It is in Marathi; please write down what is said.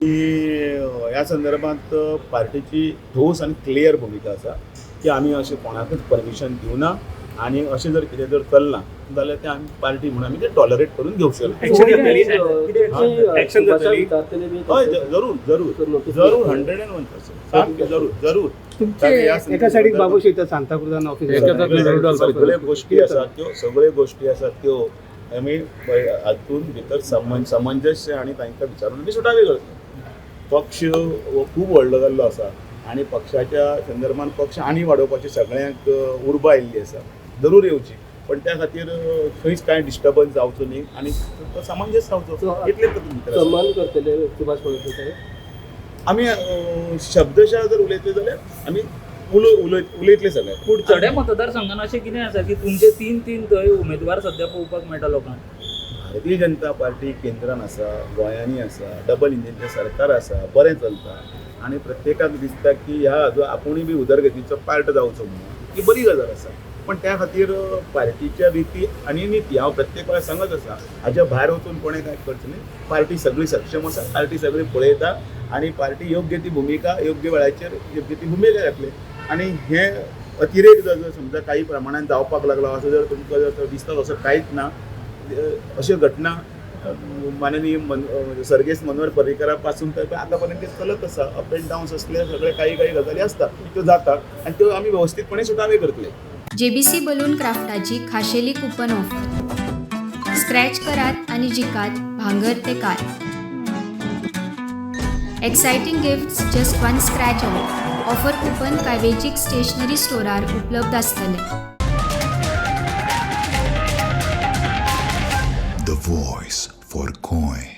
की ह्या संदर्भात पार्टीची ठोस आणि क्लियर भूमिका आसा की आमी अशें कोणाकूच परमिशन दिवना आणि अशें जर कितें जर चलना जाल्यार तें आमी पार्टी म्हणून आमी तें टॉलरेट करून घेवंक शकना. हय जरूर जरूर जरूर 101%. सामकें जरूर जरूर. एका सायडीक बाबू शेता सांताक्रुजान ऑफिस सगळ्यो गोश्टी आसात त्यो आमी हातून भितर समंजस्य आणि तांकां विचारून आमी सुटावे करता. पक्ष हो खूब व्हडलो जाल्लो आसा आणि पक्षाच्या संदर्भात पक्ष आनी वाडोवपाची सगळ्यांक उर्बा आयिल्ली आसा. जरूर येवची पण त्या खातीर खंयच कांय डिस्टर्बन्स जावचो न्ही आणि तो समंजस रावचो इतलेच सन्मान करतले सुभाष पळसे साहेब. आमी शब्दशः जर उलयतले जाल्यार आमी उलयतले सगळे. पूण चडे मतदारसंघान अशें कितें आसा की तुमचे तीन थंय उमेदवार सध्या पळोवपाक मेळटा लोकांक. भारतीय जनता पार्टी केंद्रान आसा, गोंयांनी आसा, डबल इंजिनचें सरकार आसा, बरें चलता आणि प्रत्येकाक दिसता की ह्या हाजो आपुणूय बी उदरगतीचो पार्ट जावचो म्हणून ही बरी गजाल आसा. पण त्या खातीर पार्टीच्या रिती आणि नीती हांव प्रत्येक वेळार सांगत आसा हाच्या भायर वचून कोणें कांय करचें न्ही. पार्टी सगळी सक्षम आसा, पार्टी सगळी पळयता आणि पार्टी योग्य ती भुमिका योग्य वेळाचेर योग्य ती भुमिका घातली. आणि हे अतिरेक जर समजा काही प्रमाणात जावपाक लागलो असं जर तुमकां जर दिसता तसं कांयच ना. अश्यो घटना माननीय सर्गेस्त मनोहर पर्रीकरा पासून तर आतापर्यंत चलत आसा. अप एंड डाऊन्स असले सगळे काही गजाली असतात त्यो जातात आणि त्यो आमी व्यवस्थितपणे सुटावे करतले. JBC बलून क्राफ्टाची खाशेली कूपन ऑफर. स्क्रॅच करात आणि जिकात भांगर ते car. Exciting gifts just one scratch away. Offer coupon काय वेंचीक स्टेशनरी स्टोरार उपलब्ध आसतले. The voice for coin.